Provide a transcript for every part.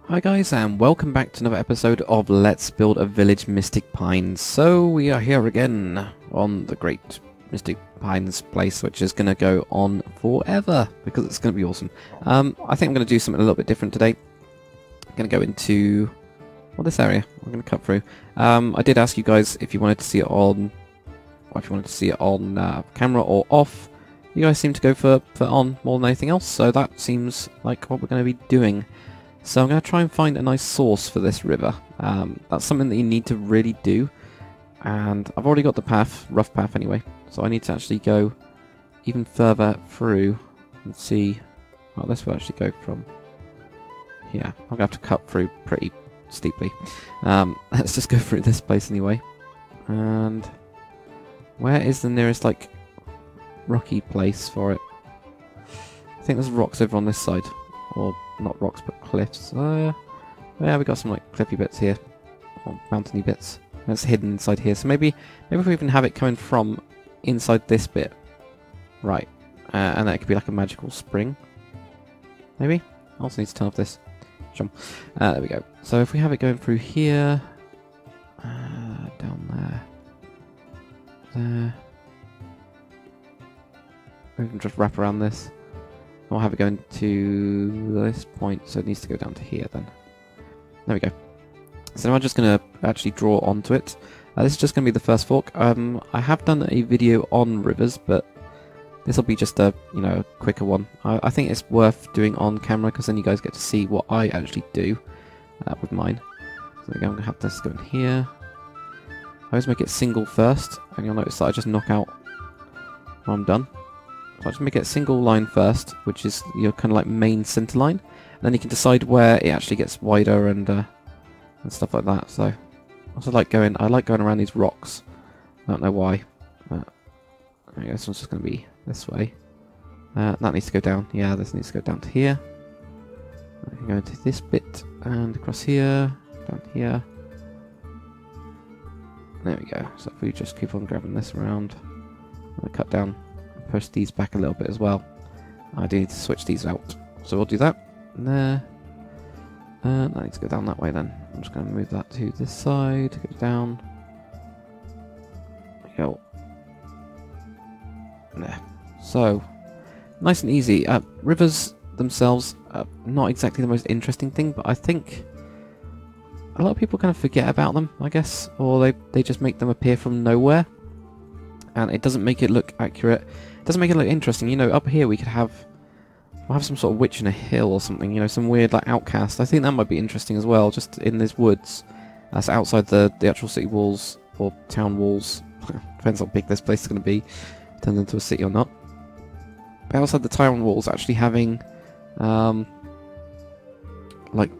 Hi guys, and welcome back to another episode of Let's Build a Village Mystic Pines. So we are here again on the Great Mystic Pines place, which is going to go on forever because it's going to be awesome. I think I'm going to do something a little bit different today. I'm going to go into this area. I'm going to cut through. I did ask you guys if you wanted to see it on, or if you wanted to see it on camera or off. You guys seem to go for on more than anything else, so that seems like what we're going to be doing. So I'm going to try and find a nice source for this river. That's something that you need to really do. And I've already got the path, rough path anyway. So I need to actually go even further through and see... Well, this will actually go from here. I'm going to have to cut through pretty steeply. Let's just go through this place anyway. And where is the nearest, like, rocky place for it? I think there's rocks over on this side. Or not rocks, but cliffs. Yeah, we got some like cliffy bits here, or mountainy bits. It's hidden inside here. So maybe if we even have it coming from inside this bit, right? And that could be like a magical spring. Maybe. I also need to turn off this. Jump. There we go. So if we have it going through here, down there, we can just wrap around this. I'll have it going to this point, so it needs to go down to here then. There we go. So now I'm just going to actually draw onto it. This is just going to be the first fork. I have done a video on rivers, but this will be just a quicker one. I think it's worth doing on camera because then you guys get to see what I actually do with mine. So I'm going to have this going here. I always make it single first, and you'll notice that I just knock out when I'm done. So I'll just make it a single line first, which is your kind of like main center line. And then you can decide where it actually gets wider and stuff like that. So I also like going around these rocks. I don't know why. But I guess this one's just going to be this way. That needs to go down. Yeah, this needs to go down to here. I can go into this bit and across here, down here. There we go. So if we just keep on grabbing this around, I'm going to cut down. Push these back a little bit as well. I do need to switch these out, so we'll do that. There. I need to go down that way then. I'm just going to move that to this side, go down. There we go. There. So, nice and easy. Rivers themselves are not exactly the most interesting thing, but I think a lot of people kind of forget about them, I guess, or they just make them appear from nowhere. And it doesn't make it look accurate. It doesn't make it look interesting. You know, up here we'll have some sort of witch in a hill or something. You know, some weird like outcast. I think that might be interesting as well. Just in these woods, that's outside the actual city walls or town walls. Depends how big this place is going to be, turned into a city or not. But outside the town walls, actually having, like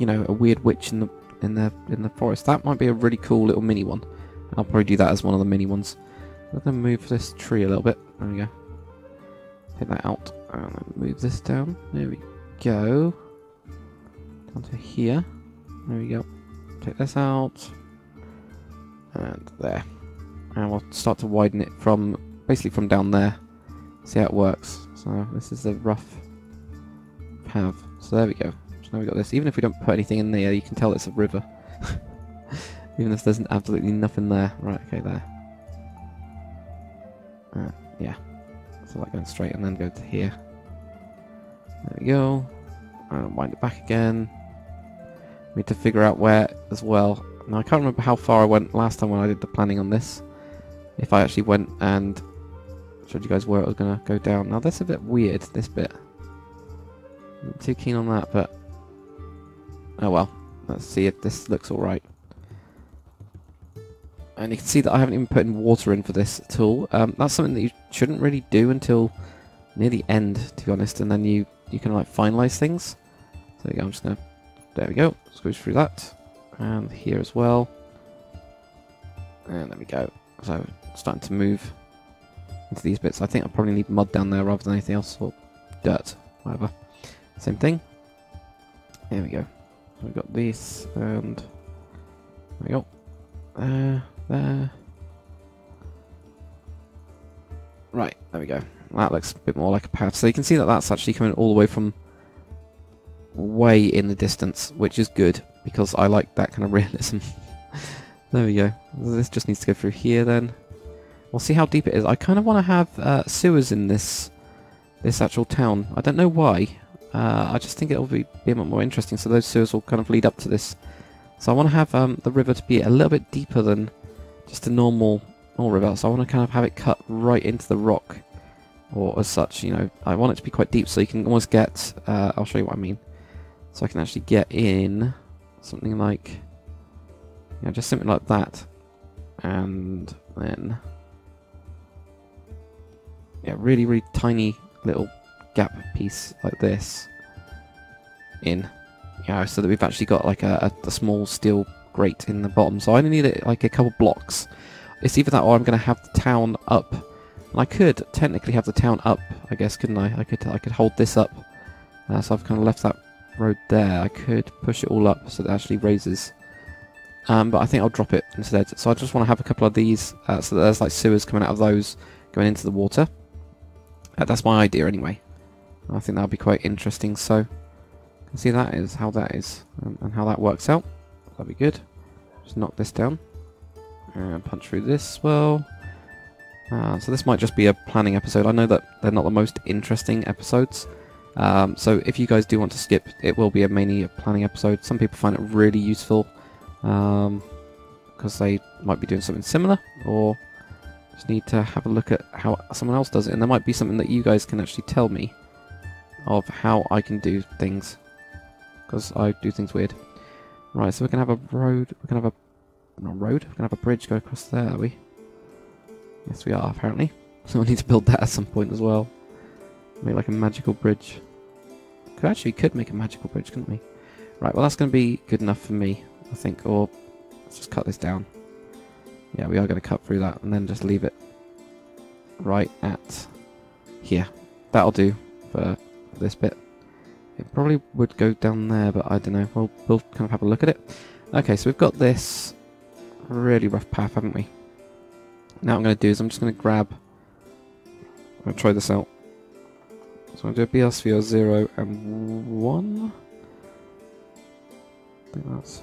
a weird witch in the forest. That might be a really cool little mini one. I'll probably do that as one of the mini ones. I'm going to move this tree a little bit. There we go. Take that out. And then move this down. There we go. Down to here. There we go. Take this out. And there. And we'll start to widen it basically from down there. See how it works. So this is the rough path. So there we go. So now we've got this. Even if we don't put anything in there, you can tell it's a river. Even if there's absolutely nothing there. Right, okay, there. Yeah, so like going straight and then go to here. There we go. And wind it back again. We need to figure out where as well. Now I can't remember how far I went last time when I did the planning on this. If I actually went and showed you guys where it was going to go down. Now that's a bit weird, this bit. I'm not too keen on that, but oh well. Let's see if this looks alright. And you can see that I haven't even put in water in for this at all. That's something that you shouldn't really do until near the end, to be honest, and then you can like finalize things. So there we go, I'm just gonna, there we go, squeeze through that, and here as well, and there we go. So starting to move into these bits. I think I probably need mud down there rather than anything else, or dirt, whatever. Same thing. There we go. So we've got this, and there we go. There. Right, there we go. That looks a bit more like a path. So you can see that that's actually coming all the way from way in the distance, which is good, because I like that kind of realism. There we go. This just needs to go through here then. We'll see how deep it is. I kind of want to have sewers in this actual town. I don't know why. I just think it'll be a bit more interesting, so those sewers will kind of lead up to this. So I want to have the river to be a little bit deeper than just a normal river. So I want to kind of have it cut right into the rock, or as such, you know. I want it to be quite deep, so you can almost get... I'll show you what I mean. So I can actually get in something like... you know, just something like that. And then... yeah, really, really tiny little gap piece like this in. You know, so that we've actually got like a small steel grate in the bottom. So I only need it like a couple blocks. It's either that or I'm going to have the town up. And I could technically have the town up, I guess, couldn't I? I could hold this up. So I've kind of left that road there. I could push it all up so it actually raises. But I think I'll drop it instead. So I just want to have a couple of these so that there's like sewers coming out of those going into the water. That's my idea anyway. I think that'll be quite interesting. So you can see that is how that is and how that works out. That'll be good. Just knock this down and punch through this as well. So this might just be a planning episode. I know that they're not the most interesting episodes. So if you guys do want to skip, it will be mainly a planning episode. Some people find it really useful because they might be doing something similar, or just need to have a look at how someone else does it. And there might be something that you guys can actually tell me of how I can do things, because I do things weird. Right, so we're going to have a road. We're going to have not a road. We're going to have a bridge go across there, are we? Yes, we are, apparently. So we need to build that at some point as well. Make like a magical bridge. Could make a magical bridge, couldn't we? Right, well that's going to be good enough for me, I think. Or let's just cut this down. Yeah, we are going to cut through that and then just leave it right at here. That'll do for this bit. It probably would go down there, but I don't know. We'll kind of have a look at it. Okay, so we've got this really rough path, haven't we? Now what I'm going to do is I'm just going to grab... I'm going to try this out. So I'm going to do a BSVR 0 and 1. I think that's...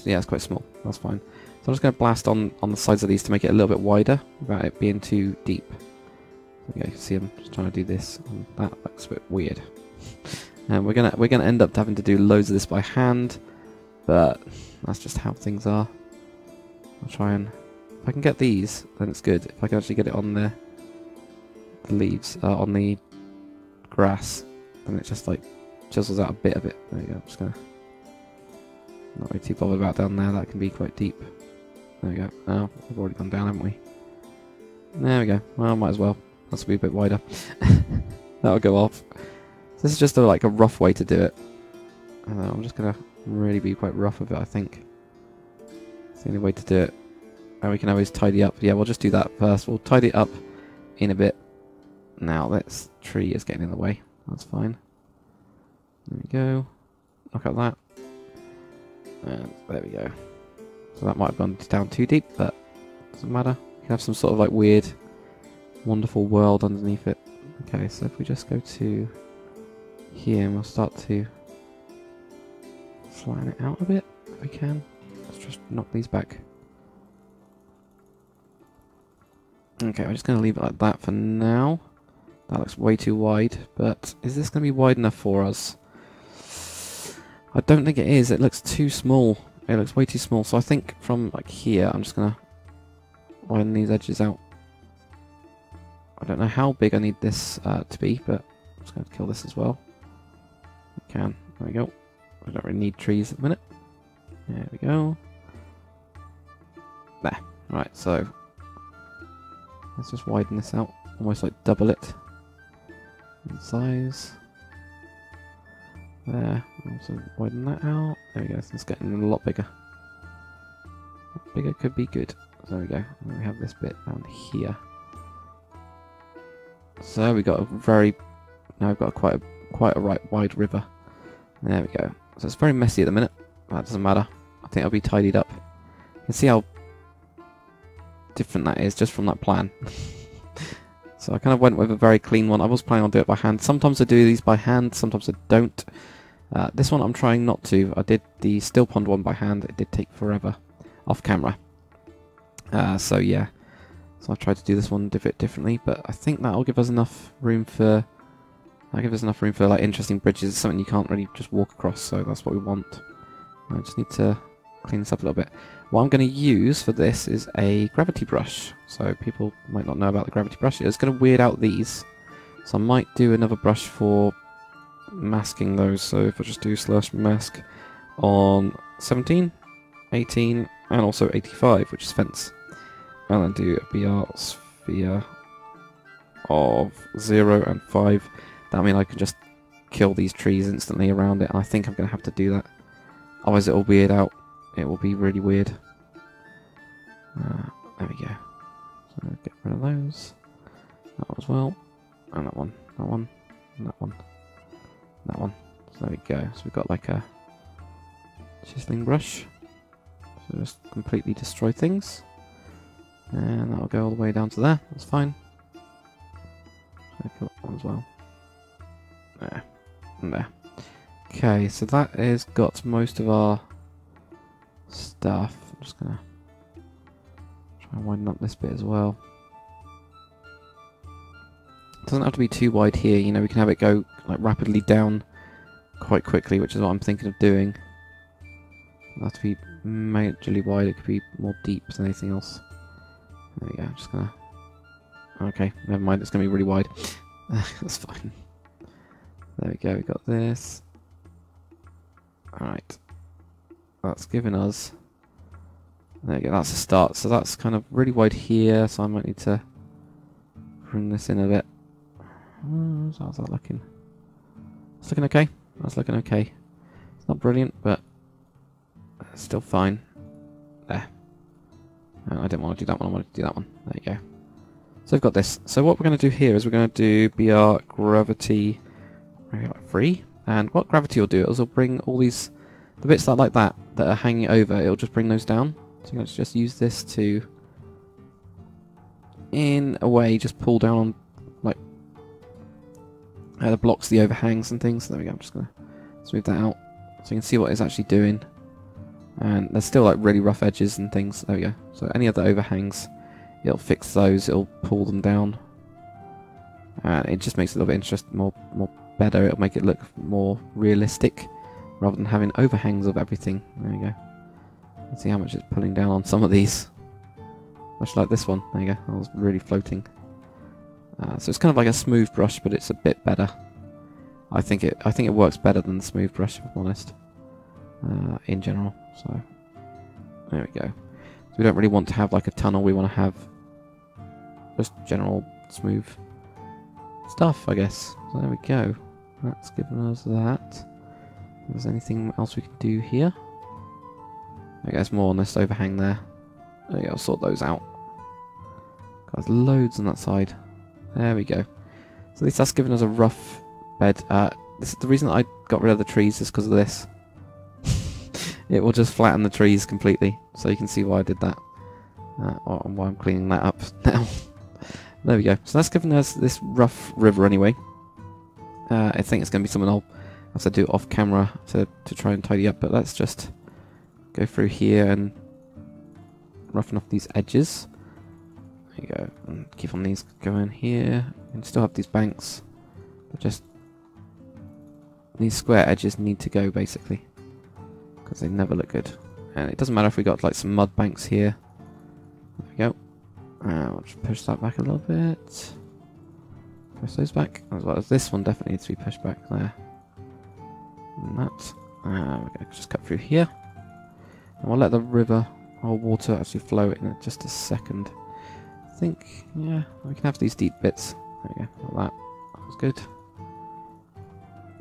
yeah, it's quite small. That's fine. So I'm just going to blast on the sides of these to make it a little bit wider without it being too deep. Okay, you can see I'm just trying to do this, and that looks a bit weird. And we're gonna end up having to do loads of this by hand, but that's just how things are. I'll try and if I can get these, then it's good. If I can actually get it on the leaves, on the grass, then it just like chisels out a bit of it. There you go. I'm just gonna not really too bothered about down there. That can be quite deep. There we go. Oh, we've already gone down, haven't we? There we go. Well, might as well. That's a bit wider. That'll go off. So this is just like a rough way to do it. I'm just gonna really be quite rough with it, I think. It's the only way to do it. And we can always tidy up. Yeah, we'll just do that first. We'll tidy it up in a bit. Now this tree is getting in the way. That's fine. There we go. Knock out that. And there we go. So that might have gone down too deep, but doesn't matter. You can have some sort of like weird, wonderful world underneath it. Okay, so if we just go to here and we'll start to flatten it out a bit if we can. Let's just knock these back. Okay, I'm just going to leave it like that for now. That looks way too wide, but is this going to be wide enough for us? I don't think it is. It looks too small. It looks way too small. So I think from like here, I'm just going to widen these edges out. I don't know how big I need this to be, but I'm just going to kill this as well. I can. There we go. I don't really need trees at the minute. There we go. There. Right, so let's just widen this out. Almost like double it in size. There. Also widen that out. There we go. It's getting a lot bigger. Bigger could be good. So there we go. And then we have this bit down here. So we got a very... Now we've got quite a right wide river. There we go. So it's very messy at the minute. That doesn't matter. I think it'll be tidied up. You can see how different that is just from that plan. So I kind of went with a very clean one. I was planning on doing it by hand. Sometimes I do these by hand, sometimes I don't. This one I'm trying not to. I did the still pond one by hand. It did take forever off camera. So yeah. So I tried to do this one a bit differently, but I think that'll give us enough room for... like interesting bridges. Something you can't really just walk across, so that's what we want. I just need to clean this up a little bit. What I'm going to use for this is a gravity brush. So people might not know about the gravity brush. It's going to weird out these. So I might do another brush for masking those. So if I just do /mask on 17, 18, and also 85, which is fence. And then do a BR sphere of 0 and 5. That means I can just kill these trees instantly around it. And I think I'm going to have to do that. Otherwise it'll weird out. It will be really weird. There we go. So get rid of those. That one as well. And that one. That one. And that one. And that one. So there we go. So we've got like a chiseling brush. So just completely destroy things. And that'll go all the way down to there. That's fine. So kill that one as well. There. And there. Okay, so that has got most of our stuff. I'm just gonna try and widen up this bit as well. It doesn't have to be too wide here, you know, we can have it go like rapidly down quite quickly, which is what I'm thinking of doing. It doesn't have to be majorly wide, it could be more deep than anything else. There we go, I'm just gonna... Okay, never mind, it's gonna be really wide. That's fine. There we go, we got this. Alright. That's given us... There we go, that's a start. So that's kind of really wide here, so I might need to bring this in a bit. How's that looking? It's looking okay. That's looking okay. It's not brilliant, but it's still fine. There. I didn't want to do that one, I wanted to do that one. There you go. So we've got this. So what we're going to do here is we're going to do BR gravity 3. And what gravity will do is it'll bring all these, the bits that are like that are hanging over, it'll just bring those down. So let's just use this to, in a way, just pull down on, like, the blocks, the overhangs and things. There we go, I'm just going to smooth that out. So you can see what it's actually doing. And there's still, like, really rough edges and things. There we go. So any other overhangs, it'll fix those, it'll pull them down. And it just makes it a little bit interesting, more better. It'll make it look more realistic, rather than having overhangs of everything. There you go. Let's see how much it's pulling down on some of these. Much like this one. There you go. That was really floating. So it's kind of like a smooth brush, but it's a bit better. I think it works better than the smooth brush, if I'm honest. In general. So there we go. So we don't really want to have like a tunnel. We want to have just general smooth stuff, I guess. So there we go. That's given us that. If there's anything else we can do here? I guess more on this overhang there. There we go, I'll sort those out. Got loads on that side. There we go. So at least that's given us a rough bed. This is the reason that I got rid of the trees is because of this. It will just flatten the trees completely. So you can see why I did that. And why I'm cleaning that up now. There we go. So that's given us this rough river anyway. I think it's going to be something I'll have to do off camera to try and tidy up. But let's just go through here and roughen off these edges. There you go. And keep on these going here. And still have these banks. But just these square edges need to go basically. Because they never look good. And it doesn't matter if we got like some mud banks here. There we go. I'll just push that back a little bit. Push those back. As well as this one definitely needs to be pushed back there. And that. We're going to just cut through here. And we'll let the river or water actually flow in just a second. I think, yeah, we can have these deep bits. There we go. Like that. That was good.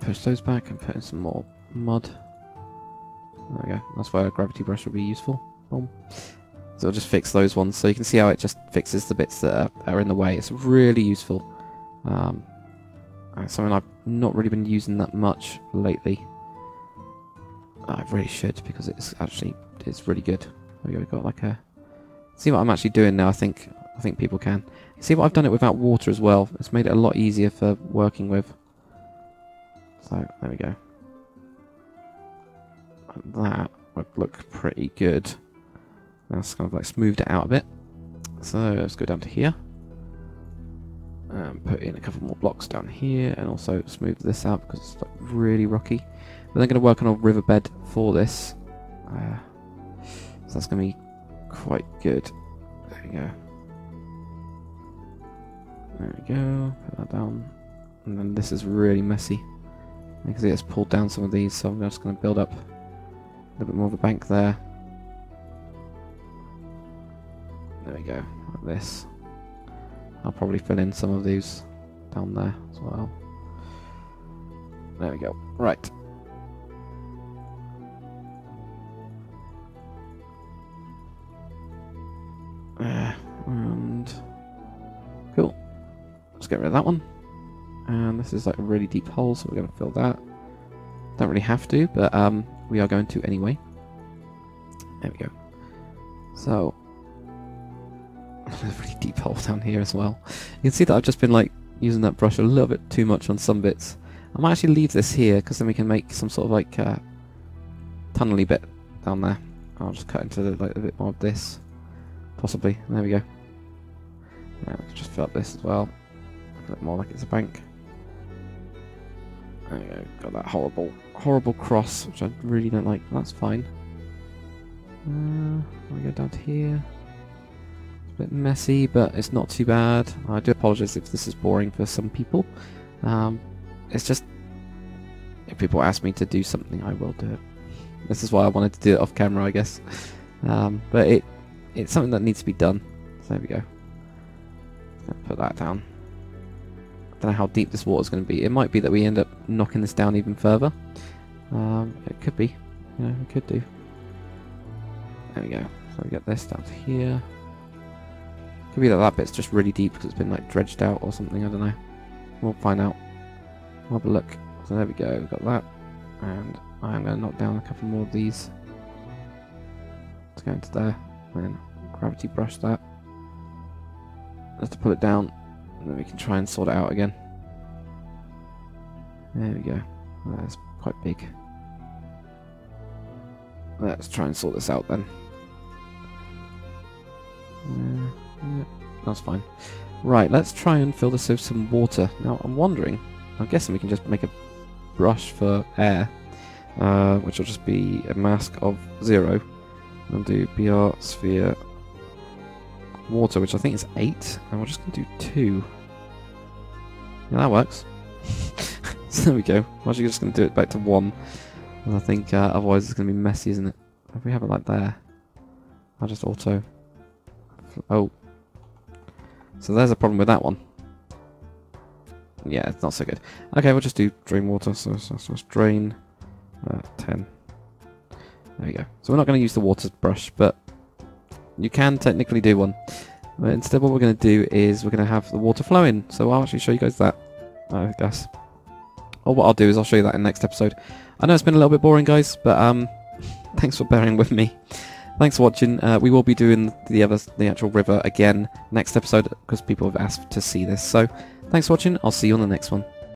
Push those back and put in some more mud. There we go. That's where a gravity brush will be useful. Boom. So it'll just fix those ones. So you can see how it just fixes the bits that are in the way. It's really useful. Something I've not really been using that much lately. I really should, because it's really good. There we go. We've got like a... See what I'm actually doing now. I think people can. See what I've done it without water as well. It's made it a lot easier for working with. So there we go. that would look pretty good. That's kind of like smoothed it out a bit. So let's go down to here. Put in a couple more blocks down here, and also smooth this out because it's like really rocky. But I'm going to work on a riverbed for this. So that's going to be quite good. There we go. There we go. Put that down. And then this is really messy. You can see it's pulled down some of these, so I'm just going to build up a little bit more of a bank there. There we go, like this. I'll probably fill in some of these down there as well. There we go. Right. And cool. Let's get rid of that one. And this is like a really deep hole, so we're going to fill that. Don't really have to, but we are going to anyway. There we go. So there's a really deep hole down here as well. You can see that I've just been like using that brush a little bit too much on some bits. I might actually leave this here because then we can make some sort of like tunnely bit down there. I'll just cut into like a bit more of this, possibly. There we go. Yeah, we can just fill up this as well. A bit more like it's a bank. There we go. Got that horrible cross, which I really don't like. That's fine. We go down to here. A bit messy, but it's not too bad. I do apologise if this is boring for some people. It's just, if people ask me to do something, I will do it. This is why I wanted to do it off camera, I guess. But it's something that needs to be done. So there we go. Put that down. I don't know how deep this water is going to be. It might be that we end up knocking this down even further. It could be. Yeah, we could do. There we go. So we get this down to here. Could be that that bit's just really deep because it's been like dredged out or something, I don't know. We'll find out. We'll have a look. So there we go, we've got that. And I'm going to knock down a couple more of these. Let's go into there. And then gravity brush that. Just to pull it down. And then we can try and sort it out again. There we go. That's quite big. Let's try and sort this out then. Yeah, that's fine. Right, let's try and fill this with some water. Now, I'm guessing we can just make a brush for air, which will just be a mask of 0. And do BR sphere water, which I think is 8, and we're just going to do 2. Yeah, that works. So there we go. I'm actually just going to do it back to 1. And I think otherwise it's going to be messy, isn't it? If we have it like there, I'll just auto. Oh. So there's a problem with that one. Yeah, it's not so good. Okay, we'll just do drain water. So just drain 10. There we go. So we're not going to use the water brush, but you can technically do one. But instead what we're going to do is we're going to have the water flow in. So I'll actually show you guys that, I guess. Or what I'll do is I'll show you that in the next episode. I know it's been a little bit boring, guys, but thanks for bearing with me. Thanks for watching. We will be doing the actual river again next episode because people have asked to see this. So thanks for watching. I'll see you on the next one.